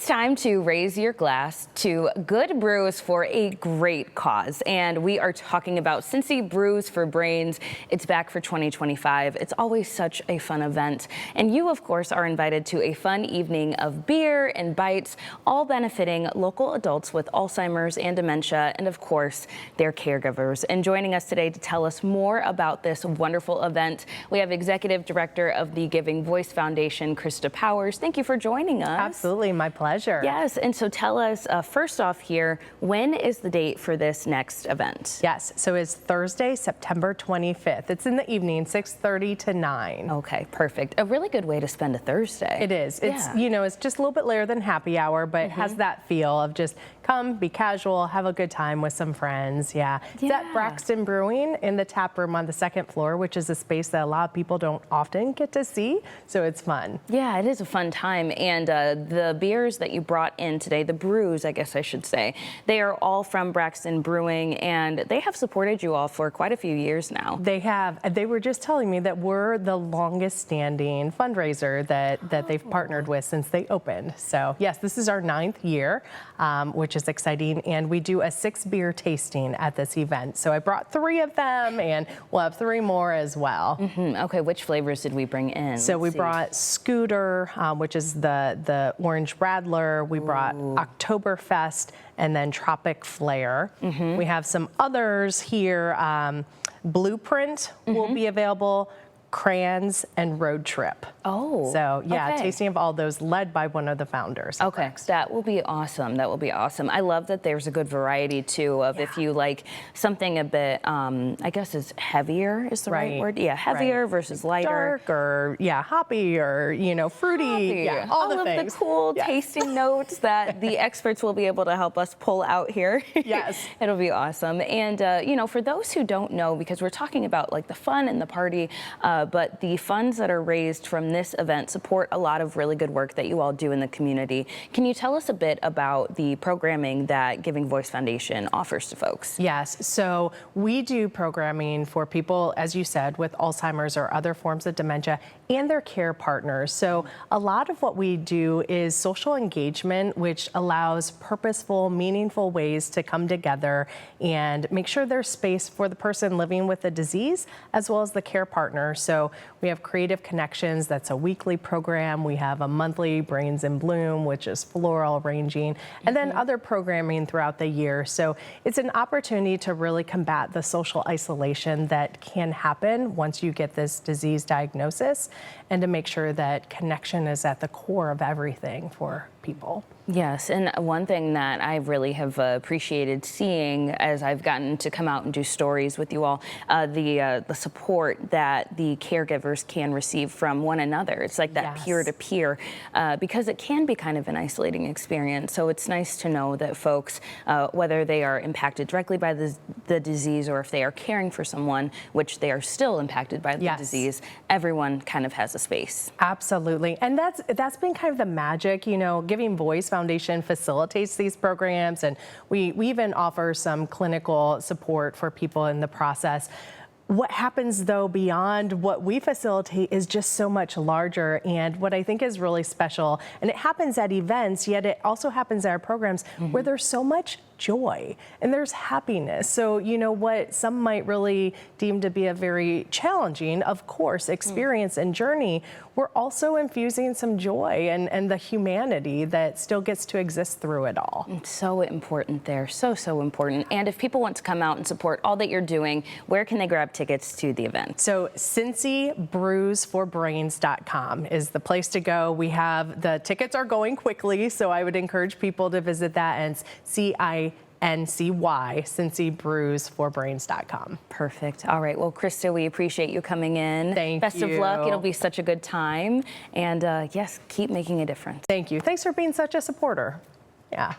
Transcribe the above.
It's time to raise your glass to good brews for a great cause. And we are talking about Cincy Brews for Brains. It's back for 2025. It's always such a fun event. And you, of course, are invited to a fun evening of beer and bites, all benefiting local adults with Alzheimer's and dementia, and of course, their caregivers. And joining us today to tell us more about this wonderful event, we have Executive Director of the Giving Voice Foundation, Krista Powers. Thank you for joining us. Absolutely, my pleasure. Yes, and so tell us, first off here, when is the date for this next event? Yes, so it's Thursday, September 25th. It's in the evening, 6:30 to 9. Okay, perfect. A really good way to spend a Thursday. It is. It's, you know, it's just a little bit later than happy hour, but it has that feel of just come, be casual, have a good time with some friends. Yeah. It's at Braxton Brewing in the tap room on the second floor, which is a space that a lot of people don't often get to see, so it's fun. Yeah, it is a fun time. And the beers that you brought in today, the brews, I guess I should say, they are all from Braxton Brewing, and they have supported you all for quite a few years now. They have. They were just telling me that we're the longest standing fundraiser that they've partnered with since they opened. So yes, this is our 9th year, which is exciting, and we do a 6-beer tasting at this event. So I brought 3 of them, and we'll have 3 more as well. Okay, which flavors did we bring in? So we brought Scooter, which is the orange radler. We brought Oktoberfest, and then Tropic Flare. We have some others here. Blueprint will be available. Crayons and Road Trip. Oh, so yeah, tasting of all those led by one of the founders. Okay, that will be awesome. That will be awesome. I love that there's a good variety too of if you like something a bit, I guess is heavier is the right word. Yeah, heavier versus lighter. Dark or hoppy or fruity. Hoppy. Yeah, all of things. The cool tasting notes that the experts will be able to help us pull out here. Yes, it'll be awesome. And for those who don't know, because we're talking about like the fun and the party. But the funds that are raised from this event support a lot of really good work that you all do in the community. Can you tell us a bit about the programming that Giving Voice Foundation offers to folks? Yes, so we do programming for people, as you said, with Alzheimer's or other forms of dementia and their care partners. So a lot of what we do is social engagement, which allows purposeful, meaningful ways to come together and make sure there's space for the person living with the disease as well as the care partner. So we have Creative Connections, that's a weekly program. We have a monthly Brains in Bloom, which is floral arranging, and then other programming throughout the year. So it's an opportunity to really combat the social isolation that can happen once you get this disease diagnosis, and to make sure that connection is at the core of everything for people. Yes, and one thing that I really have appreciated seeing as I've gotten to come out and do stories with you all, the support that the caregivers can receive from one another. It's like that peer-to-peer, because it can be kind of an isolating experience. So it's nice to know that folks, whether they are impacted directly by the disease or if they are caring for someone, which they are still impacted by the disease, everyone kind of has a space. Absolutely, and that's been kind of the magic, Giving Voice Foundation facilitates these programs, and we even offer some clinical support for people in the process. What happens, though, beyond what we facilitate is just so much larger, and what I think is really special, and it happens at events, yet it also happens at our programs where there's so much joy and there's happiness. So, what some might really deem to be a very challenging, of course, experience and journey, we're also infusing some joy and the humanity that still gets to exist through it all. It's so important there, so important. And if people want to come out and support all that you're doing, where can they grab tickets to the event? So CincyBrewsForBrains.com is the place to go. We have, the tickets are going quickly, so I would encourage people to visit that, and it's CINCY, CincyBrewsForBrains.com. Perfect. All right. Well, Krista, we appreciate you coming in. Thank you. Best of luck. It'll be such a good time. And yes, keep making a difference. Thank you. Thanks for being such a supporter. Yeah.